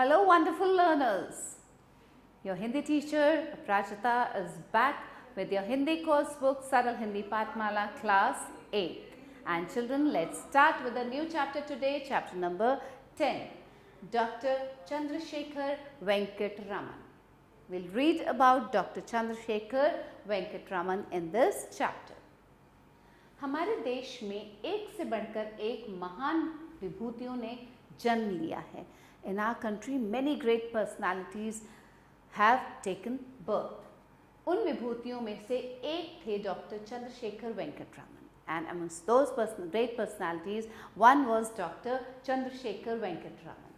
Hello wonderful learners. Your Hindi teacher Prachita is back with your Hindi course book Saral Hindi Pathmala class 8. And children, let's start with a new chapter today, chapter number 10. Dr. Chandrasekhar Venkat Raman. We'll read about Dr. Chandrasekhar Venkat Raman in this chapter. हमारे देश में एक से बढ़कर एक महान विभूतियों ने जन्म लिया है. In our country, many great personalities have taken birth. उन विभूतियों में से एक थे doctor Chandrashekhar Venkat Raman. And amongst those great personalities, one was Dr. Chandrashekhar Venkat Raman.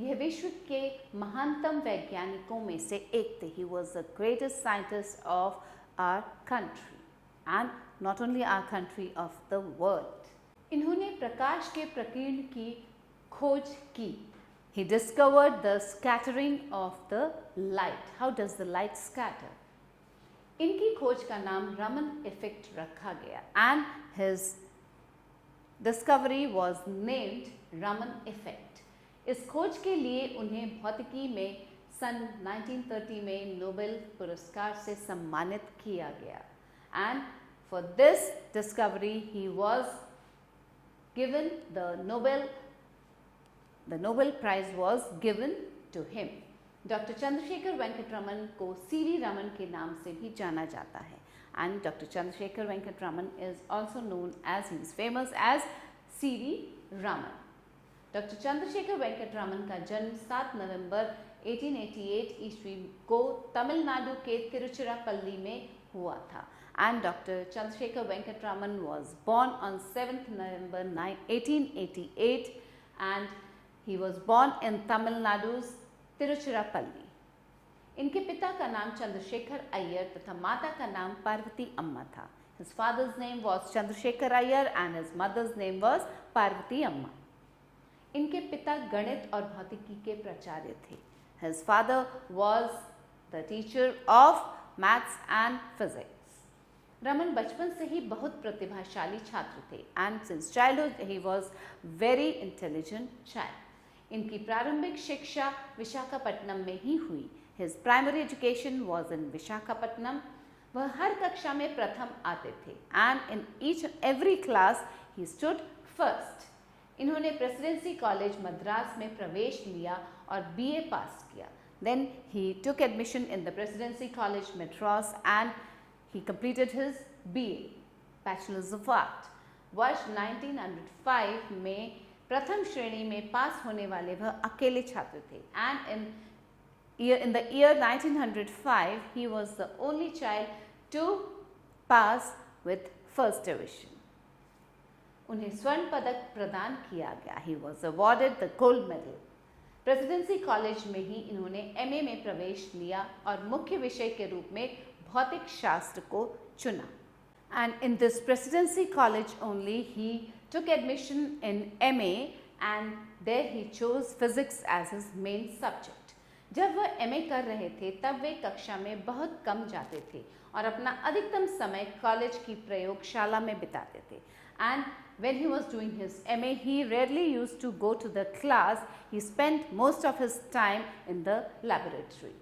यह विश्व के महानतम वैज्ञानिकों में से एक थे. He was the greatest scientist of our country, and not only our country, of the world. इन्होंने प्रकाश के प्रकीर्ण की खोज की. He discovered the scattering of the light. How does the light scatter? इनकी खोज का नाम रमन इफेक्ट रखा गया, and his discovery was named Raman effect. इस खोज के लिए उन्हें भौतिकी में सन 1930 में नोबेल पुरस्कार से सम्मानित किया गया. And for this discovery he was given the Nobel Prize was given to him. Doctor Chandrashekhar Venkat Raman को सीवी रमन के नाम से भी जाना जाता है. And Dr. Chandrasekhar Venkat Raman is also known as, he is famous as C.V. Raman. Doctor Chandrashekhar Venkat Raman का जन्म 7 नवंबर 1888 ईस्वी को तमिलनाडु के तिरुचिरापल्ली में हुआ था. And Dr. Chandrasekhar Venkat Raman was born on 7th November 1888 and he was born in Tamil Nadu's Tiruchirappalli. इनके पिता का नाम चंद्रशेखर अय्यर तथा माता का नाम पार्वती अम्मा था. His father's name was Chandrasekhar Iyer and his mother's name was Parvati अम्मा. इनके पिता गणित और भौतिकी के प्राचार्य थे. His father was the teacher of maths and physics. Raman बचपन से ही बहुत प्रतिभाशाली छात्र थे. And since childhood he was very intelligent child. इनकी प्रारंभिक शिक्षा विशाखापट्टनम में ही हुई. His primary education was in Visakhapatnam. वह हर कक्षा में प्रथम आते थे. And in each and every class he stood first. इन्होंने प्रेसिडेंसी कॉलेज मद्रास में प्रवेश लिया और BA पास किया. Then he took admission in the Presidency College Madras and he completed his BA, Bachelors of Art. वर्ष 1905 में प्रथम श्रेणी में पास होने वाले वह अकेले छात्र थे. And in the year 1905 he was the only child to pass with first division. उन्हें स्वर्ण पदक प्रदान किया गया. He was awarded the gold medal. Presidency college में ही इन्होंने MA में प्रवेश लिया और मुख्य विषय के रूप में भौतिक शास्त्र को चुना. And in this presidency college only he took admission in MA and there he chose physics as his main subject. जब वह MA कर रहे थे तब वे कक्षा में बहुत कम जाते थे और अपना अधिकतम समय कॉलेज की प्रयोगशाला में बिताते थे. And when he was doing his MA he rarely used to go to the class. He spent most of his time in the laboratory.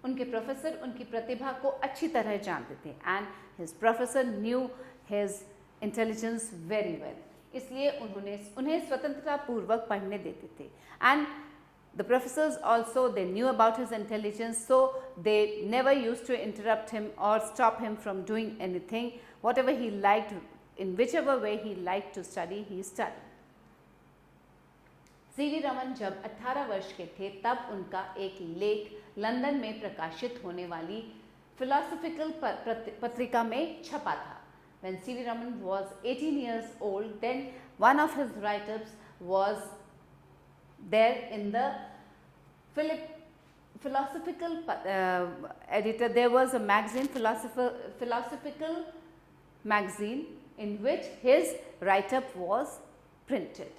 उनके प्रोफेसर उनकी प्रतिभा को अच्छी तरह जानते थे. And his professor knew his intelligence very well. इसलिए उन्हें स्वतंत्रता पूर्वक पढ़ने देते थे. And the professors also, they knew about his intelligence, so they never used to interrupt him or stop him from doing anything. Whatever he liked, in whichever way he liked to study, he studied. CV Raman जब 18 वर्ष के थे तब उनका एक लेख London में प्रकाशित होने वाली फिलोसॉफिकल पत्रिका में छपा था. When C.V. Raman was 18 years old, then one of his write-ups was there in the philosophical editor. There was a magazine, philosophical magazine, in which his write-up was printed.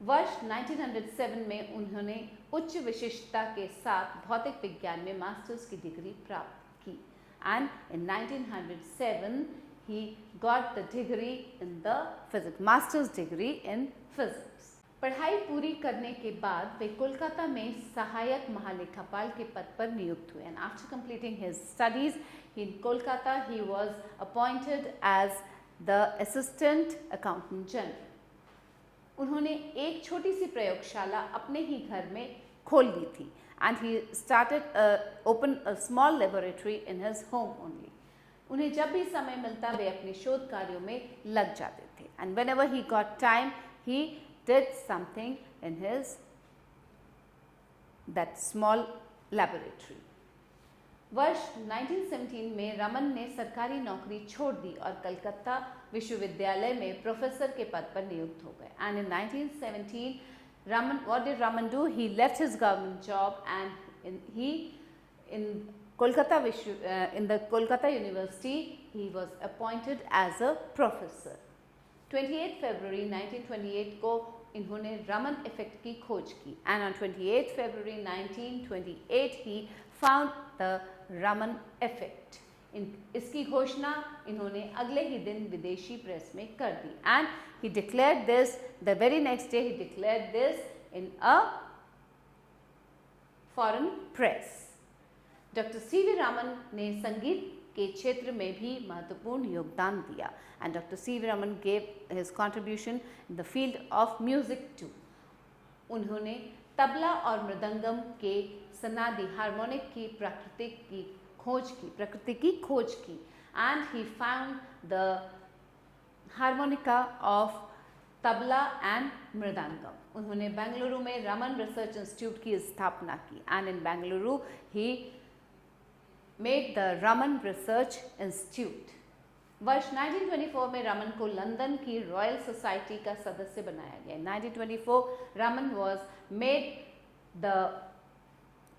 वर्ष 1907 में उन्होंने उच्च विशिष्टता के साथ भौतिक विज्ञान में मास्टर्स की डिग्री प्राप्त की. And in 1907 he got the degree in the physics, master's degree in physics. पढ़ाई पूरी करने के बाद वे कोलकाता में सहायक महालेखापाल के पद पर नियुक्त हुए and after completing his studies in Kolkata he was appointed as the assistant accountant general. उन्होंने एक छोटी सी प्रयोगशाला अपने ही घर में खोल ली थी and he started open a small laboratory in his home only. उन्हें जब भी समय मिलता वे अपने शोध कार्यों में लग जाते थे and when ever he got time he did something in his that small laboratory. वर्ष 1917 में रमन ने सरकारी नौकरी छोड़ दी और कलकत्ता विश्वविद्यालय में प्रोफेसर के पद पर नियुक्त हो गए and in 1917 Raman, what did Raman do? He left his government job and in the Kolkata University he was appointed as a professor. 28 फरवरी 1928 को इन्होंने रमन इफेक्ट की खोज की and on 28 February 1928 he found the Raman effect. इसकी घोषणा इन्होंने अगले ही दिन विदेशी प्रेस में कर दी and he declared this the very next day. He declared this in a foreign press. Doctor C V Raman ने संगीत के क्षेत्र में भी महत्वपूर्ण योगदान दिया and doctor C V Raman gave his contribution in the field of music too. उन्होंने तबला और मृदंगम के सनादी हार्मोनिक की प्रकृति की खोज की and he found the harmonica of tabla and mridangam. उन्होंने बेंगलुरु में रमन रिसर्च इंस्टीट्यूट की स्थापना की and in Bengaluru he made the Raman Research Institute. वर्ष 1924 में रमन को लंदन की रॉयल सोसाइटी का सदस्य बनाया गया। 1924 Raman was made the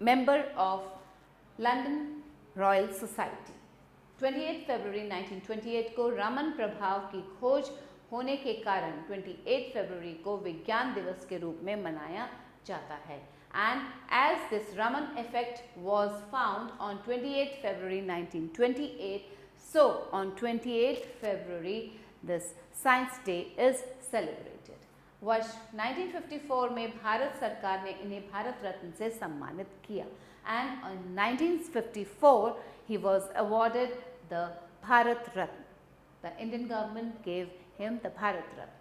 member of London Royal Society. 28 फरवरी 1928 को रमन प्रभाव की खोज होने के कारण 28 फरवरी को विज्ञान दिवस के रूप में मनाया जाता है। And as this Raman effect was found on 28 February 1928, so on 28 February this Science Day is celebrated. वर्ष 1954 में भारत सरकार ने इन्हें भारत रत्न से सम्मानित किया and on 1954 he was awarded the Bharat Ratna. The Indian government gave him the Bharat Ratna.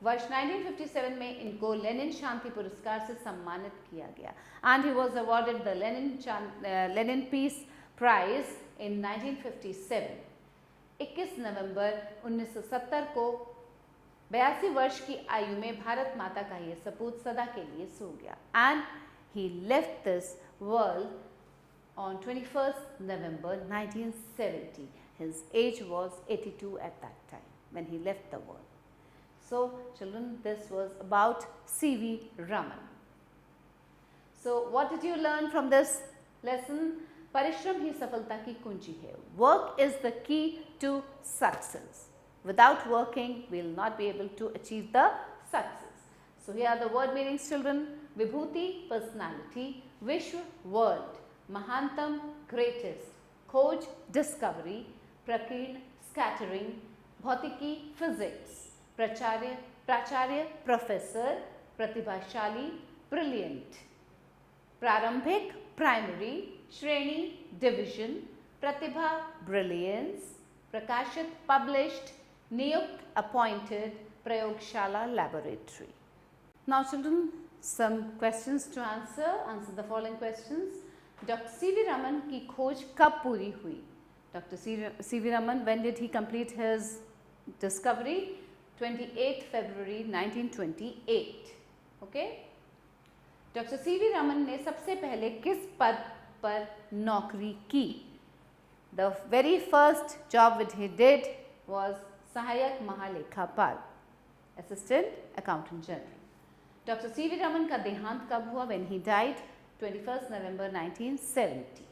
वर्ष 1957 में इनको लेनिन शांति पुरस्कार से सम्मानित किया गया and he was awarded the Lenin peace prize in 1957। 21 नवंबर 1970 को 82 वर्ष की आयु में भारत माता का ये सपूत सदा के लिए सो गया and he left this world on 21 November 1970. His age was 82 at that time when he left the world. So children, this was about C.V. Raman. So what did you learn from this lesson? परिश्रम ही सफलता की कुंजी है. Work is the key to success. Without working, we will not be able to achieve the success. So here are the word meanings, children. Vibhuti personality, विश्व world, महानतम greatest, खोज discovery, प्रकीर्ण scattering, भौतिकी physics, प्राचार्य professor, प्रतिभाशाली brilliant, प्रारंभिक primary, श्रेणी division, प्रतिभा brilliance, प्रकाशित published, नियुक्त अपॉइंटेड, प्रयोगशाला laboratory. Now children, some questions to answer the following questions. Doctor CV Raman की खोज कब पूरी हुई? Doctor CV Raman, when did he complete his discovery? 28 February 1928. Okay? Doctor CV Raman ने सबसे पहले किस पद पर नौकरी की? The very first job which he did was सहायक महालेखापाल, Assistant Accountant General. Doctor CV Raman का देहांत कब हुआ? When he died, 21 November 1970.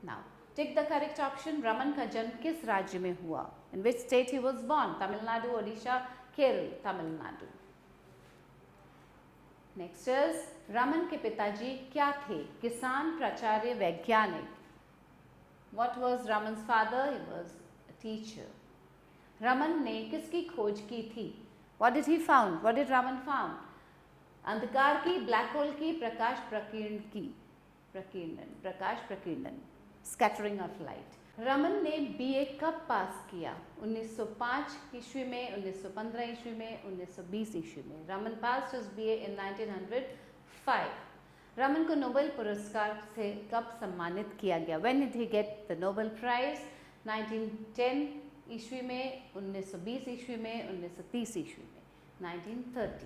Now, take the correct option. Raman का जन्म किस राज्य में हुआ? In which state he was born? Tamil Nadu, Odisha, Kerala, Tamil Nadu. Next is Raman के पिताजी क्या थे? किसान, प्राचार्य, वैज्ञानिक. What was Raman's father? He was a teacher. Raman ने किसकी खोज की थी? What did he found? What did Raman found? अंधकार की, ब्लैक होल की, प्रकाश प्रकीर्ण की, प्रकाश प्रकीर्णन, स्कैटरिंग ऑफ लाइट। रमन ने बीए कब पास किया? 1905 ईस्वी में, 1915 ईस्वी में, 1920 ईस्वी में। Raman pass his BA in 1905। Raman को नोबेल पुरस्कार से कब सम्मानित किया गया? When did he get the Nobel prize? 1910 ईस्वी में, 1920 ईस्वी में, 1930 ईस्वी में, 1930।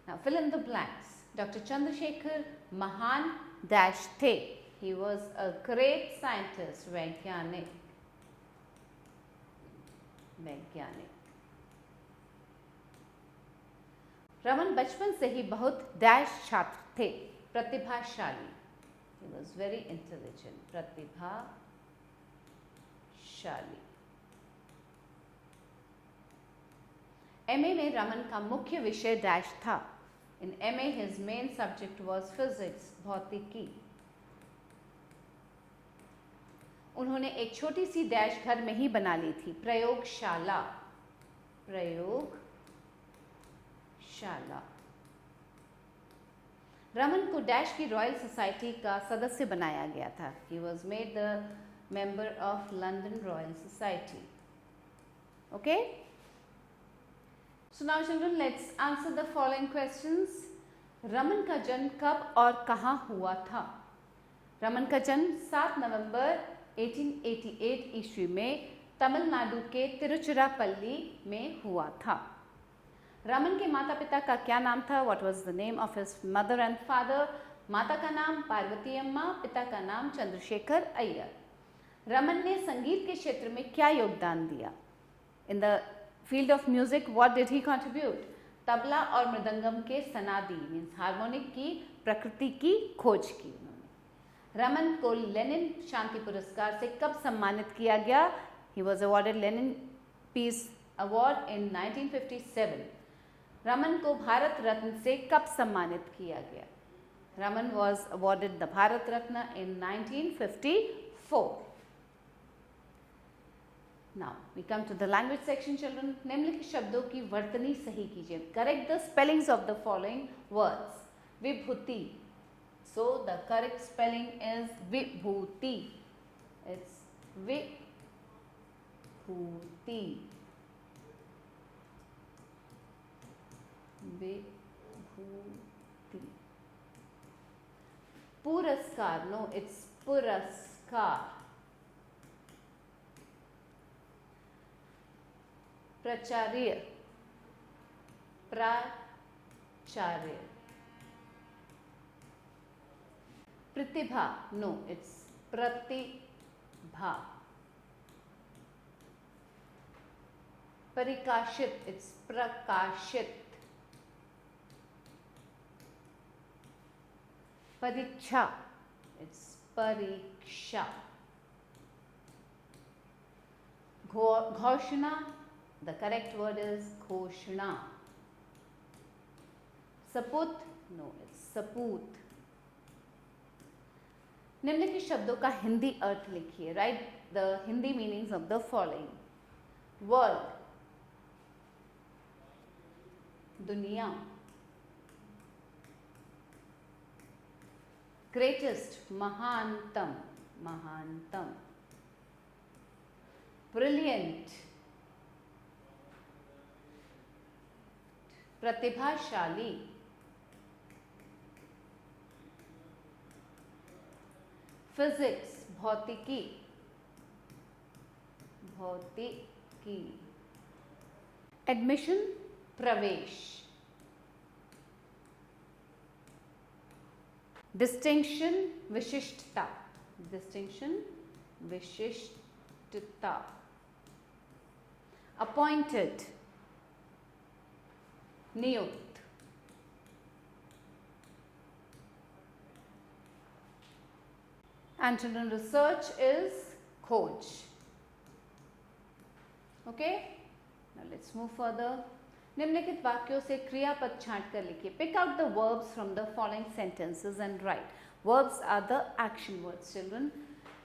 Now fill in the blanks. Dr. Chandrasekhar महान डैश थे. He was a great scientist, वैज्ञानिक, रमन बचपन से ही बहुत डैश छात्र थे, प्रतिभाशाली. He was very intelligent, प्रतिभाशाली. एमए में रमन का मुख्य विषय डैश था. In MA his main subject was physics, भौतिकी. उन्होंने एक छोटी सी डैश घर में ही बना ली थी, प्रयोगशाला. रमन को डैश की रॉयल सोसाइटी का सदस्य बनाया गया था. He was made the member of London Royal Society. Okay? So now children, let's answer the following questions. Raman का जन्म कब और कहाँ हुआ था? रमन का जन्म 7 नवंबर 1888 ईस्वी में तमिलनाडु के तिरुचिरापल्ली में हुआ था. रमन के माता पिता का क्या नाम था? What was the name of his mother and father? माता का नाम पार्वती अम्मा, पिता का नाम चंद्रशेखर अय्यर. रमन ने संगीत के क्षेत्र में क्या योगदान दिया? In the field of music, what did he contribute? Tabla और मृदंगम के सनादी मीन्स हार्मोनिक की प्रकृति की खोज की उन्होंने. रमन को लेनिन शांति पुरस्कार से कब सम्मानित किया गया? He was awarded Lenin Peace Award in 1957. Raman को भारत रत्न से कब सम्मानित किया गया? Raman was awarded the Bharat Ratna in 1954. Now we come to the language section, children. निम्नलिखित शब्दों की वर्तनी सही कीजिए. Correct the spellings of the following words. Vibhuti. So the correct spelling is vibhuti. It's vibhuti. Vibhuti. Puraskar. No, it's puraskar. प्रचार्य. प्राचार्य. प्रतिभा. No, it's प्रतिभा. परिकाशित. इट्स प्रकाशित. परीक्षा. इट्स परीक्षा. घोषणा. The correct word is घोषणा. सपूत. No, it's सपूत. निम्नलिखित शब्दों का हिंदी अर्थ लिखिए. Write the Hindi meanings of the following. World. दुनिया. Greatest. महानतम. महानतम. Brilliant. प्रतिभाशाली. फिजिक्स. भौतिकी. भौतिकी. एडमिशन. प्रवेश. डिस्टिंक्शन. विशिष्टता. डिस्टिंक्शन. विशिष्टता. अपॉइंटेड. नियुक्त. And children, research is खोज. Okay? Now let's move further. निम्नलिखित वाक्यों से क्रियापद छांट कर लिखिए. Pick out the verbs from the following sentences and write. Verbs are the action words, children.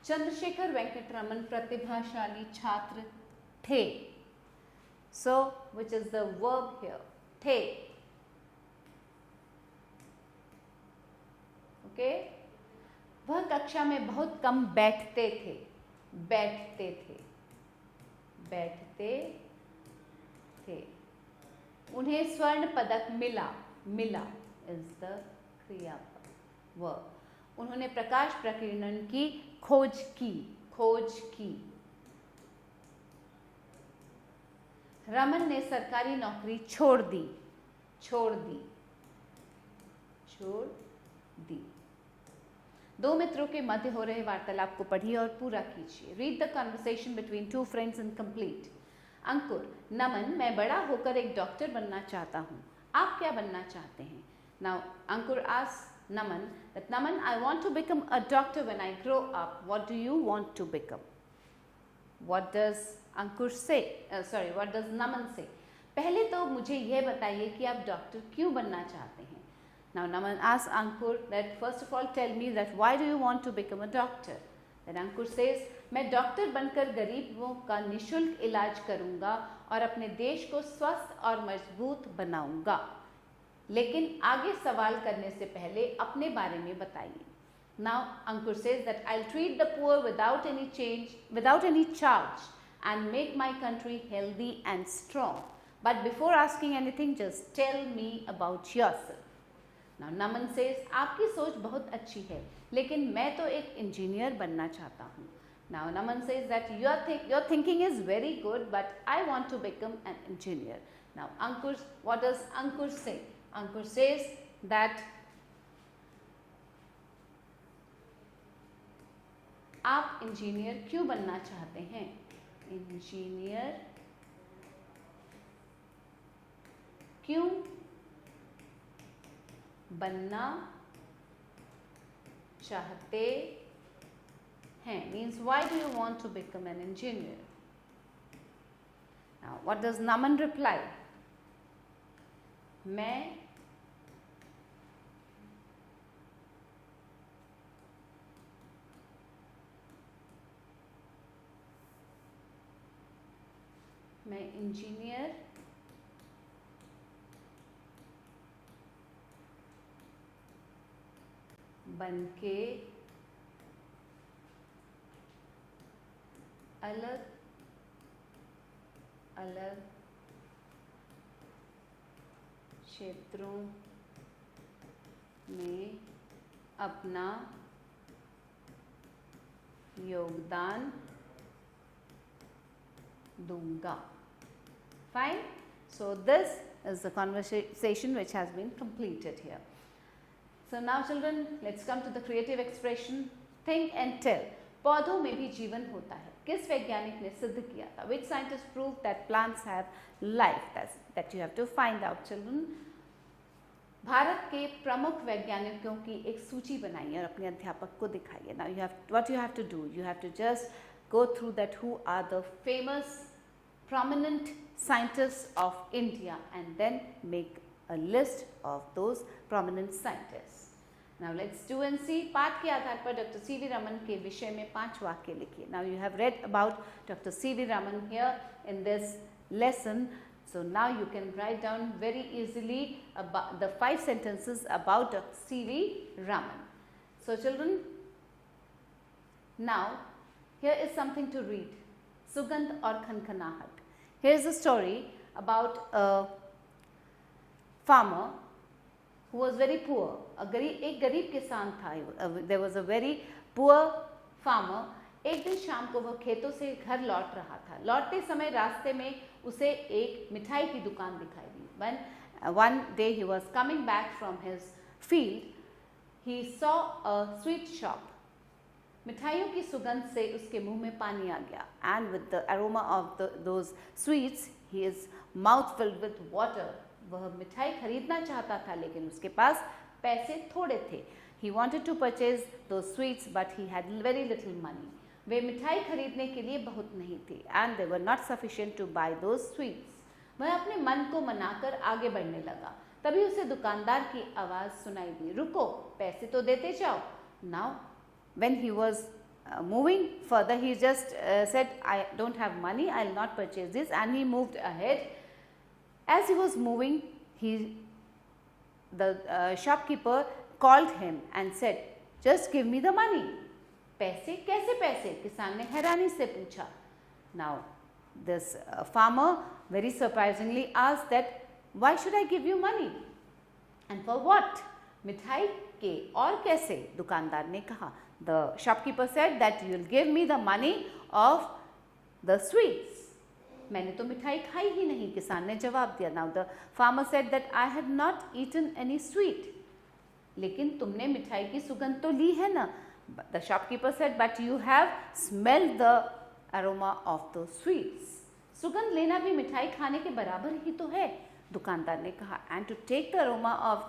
Chandrashekhar Venkat Raman प्रतिभाशाली छात्र थे. So, which is the verb here? थे. ओके। वह कक्षा में बहुत कम बैठते थे, बैठते थे, बैठते थे। उन्हें स्वर्ण पदक मिला, मिला इज द क्रियापद, वर्ब। उन्होंने प्रकाश प्रकीर्णन की खोज की, खोज की। रमन ने सरकारी नौकरी छोड़ दी, छोड़ दी, छोड़ दी। दो मित्रों के मध्य हो रहे वार्तालाप को पढ़िए और पूरा कीजिए। Read the conversation between two friends and complete. Ankur, Naman, मैं बड़ा होकर एक डॉक्टर बनना चाहता हूँ। आप क्या बनना चाहते हैं? Now Ankur asks Naman that Naman, I want to become a doctor when I grow up. What do you want to become? What does Ankur say? Sorry, what does Naman say? पहले तो मुझे यह बताइए कि आप doctor क्यों बनना चाहते हैं? Now Naman asks Ankur that first of all tell me that why do you want to become a doctor? Then Ankur says मैं डॉक्टर बनकर गरीबों का निःशुल्क इलाज करूंगा और अपने देश को स्वस्थ और मजबूत बनाऊंगा। लेकिन आगे सवाल करने से पहले अपने बारे में बताइए। Now Ankur says that I'll treat the poor without any charge and make my country healthy and strong. But before asking anything, just tell me about yourself. Now Naman says आपकी सोच बहुत अच्छी है, लेकिन मैं तो एक इंजीनियर बनना चाहता हूँ। Now Naman says that your thinking is very good, but I want to become an engineer. Now Ankur, what does Ankur say? Ankur says that आप इंजीनियर क्यों बनना चाहते हैं? इंजीनियर क्यों बनना चाहते हैं means why do you want to become an engineer? Now what does Naman reply? मैं इंजीनियर बनके अलग अलग क्षेत्रों में अपना योगदान दूंगा। Fine. So this is the conversation which has been completed here. So now children, let's come to the creative expression. Think and tell. पौधों में भी जीवन होता है, किस वैज्ञानिक ने सिद्ध किया था? Which scientist proved that plants have life? That you have to find out, children. Bharat के प्रमुख वैज्ञानिकों की एक सूची बनाइए और अपने अध्यापक को दिखाइए। Now what you have to do? You have to just go through that who are the famous prominent scientists of India and then make a list of those prominent scientists. Now let's do and see. पाठ के आधार पर doctor C we Raman के विषय में 5 वाक्य लिखिए. Now you have read about Dr. C V Raman here in this lesson. So now you can write down very easily about the 5 sentences about Dr. C V Raman. So children, now here is something to read. Sugandh और खनखनाहट. Here is a story about a farmer who was very poor. एक गरीब किसान था. There was a very poor farmer. एक दिन शाम को वह खेतों से घर लौट रहा था. लौटते समय रास्ते में उसे एक मिठाई की दुकान दिखाई दी. When one day he was coming back from his field, he saw a sweet shop. मिठाइयों की सुगंध से उसके मुंह में पानी आ गया. And with the aroma of those sweets, his mouth filled with water. वह मिठाई खरीदना चाहता था लेकिन उसके पास पैसे थोड़े थे. He wanted to purchase those sweets but he had very little money. वे मिठाई खरीदने के लिए बहुत नहीं थे. And they were not sufficient to buy those sweets. वह अपने मन को मनाकर आगे बढ़ने लगा. तभी उसे दुकानदार की आवाज़ सुनाई दी. रुको, पैसे तो देते जाओ. Now when he was moving further, he just said, I don't have money, I'll not purchase this, and he moved ahead. As he was moving, the shopkeeper called him and said, "Just give me the money." पैसे कैसे पैसे? किसान ने हैरानी से पूछा. Now this farmer very surprisingly asked that, "Why should I give you money? And for what?" मिठाई के और कैसे? दुकानदार ने कहा. The shopkeeper said that you will give me the money of the sweets. मैंने तो मिठाई खाई ही नहीं, किसान ने जवाब दिया. Now the farmer said that I had not eaten any sweet. लेकिन तुमने मिठाई की सुगंध तो ली है ना. The shopkeeper said, but you have smelled the aroma of those sweets. सुगंध लेना भी मिठाई खाने के बराबर ही तो है, दुकानदार ने कहा. And to take the aroma of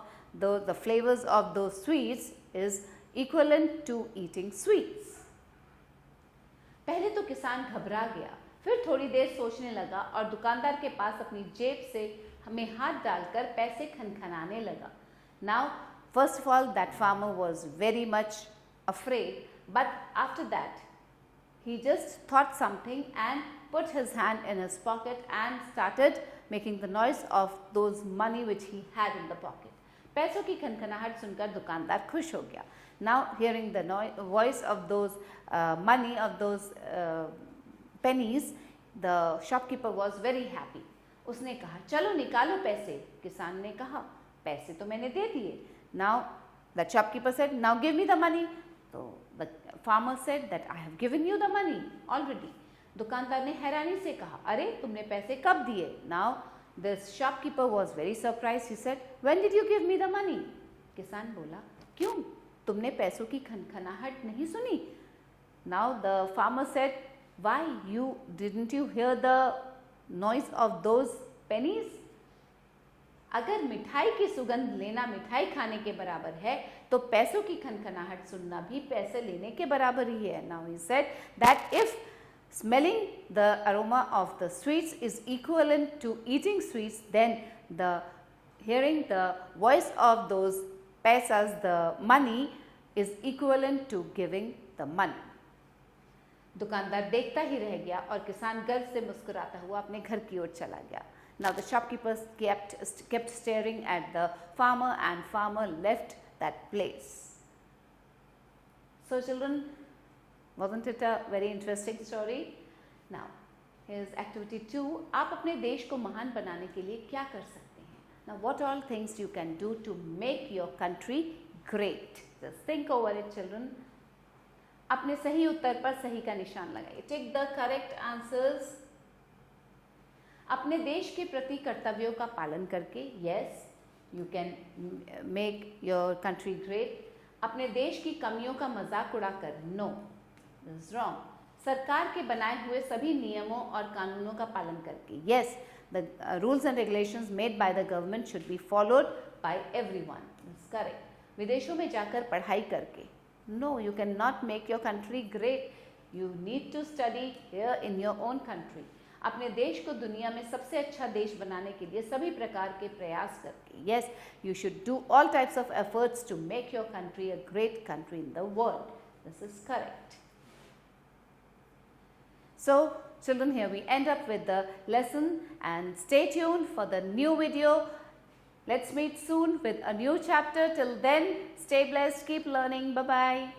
the flavors of those sweets is equivalent to eating sweets. पहले तो किसान घबरा गया, फिर थोड़ी देर सोचने लगा और दुकानदार के पास अपनी जेब से हमें हाथ डालकर पैसे खनखनाने लगा. Now, first of all, that farmer was very much afraid, but after that, he just thought something and put his hand in his pocket and started making the noise of those money which he had in the pocket. पैसों की खनखनाहट सुनकर दुकानदार खुश हो गया. Now, hearing the voice of those money, of those pennies, the shopkeeper was very happy. उसने कहा, चलो निकालो पैसे. किसान ने कहा, पैसे तो मैंने दे दिए. Now the shopkeeper said, now give me the money. So the farmer said that I have given you the money already. दुकानदार ने हैरानी से कहा, अरे तुमने पैसे कब दिए? Now the shopkeeper was very surprised. He said, when did you give me the money? किसान बोला, क्यों? तुमने पैसों की खनखनाहट नहीं सुनी? Now the farmer said, why, didn't you hear the noise of those pennies? अगर मिठाई की सुगंध लेना मिठाई खाने के बराबर है, तो पैसों की खनखनाहट सुनना भी पैसे लेने के बराबर ही है. Now he said that if smelling the aroma of the sweets is equivalent to eating sweets, then hearing the voice of those paisas, the money, is equivalent to giving the money. दुकानदार देखता ही रह गया और किसान गर्व से मुस्कुराता हुआ अपने घर की ओर चला गया. Now the shopkeepers kept staring at the farmer, and farmer left that place. So children, wasn't it a very interesting story? Now here's activity 2. आप अपने देश को महान बनाने के लिए क्या कर सकते हैं? Now what all things you can do to make your country great? Just think over it, children. अपने सही उत्तर पर सही का निशान लगाइए. Take the correct answers. अपने देश के प्रति कर्तव्यों का पालन करके, yes, you can make your country great. अपने देश की कमियों का मजाक उड़ाकर, no, this is wrong. सरकार के बनाए हुए सभी नियमों और कानूनों का पालन करके, yes, the rules and regulations made by the government should be followed by everyone. That's correct. विदेशों में जाकर पढ़ाई करके, no, you cannot make your country great. You need to study here in your own country. अपने देश को दुनिया में सबसे अच्छा देश बनाने के लिए सभी प्रकार के प्रयास करके, yes, you should do all types of efforts to make your country a great country in the world. This is correct. So children, here we end up with the lesson, and stay tuned for the new video. Let's meet soon with a new chapter. Till then, stay blessed, keep learning. Bye-bye.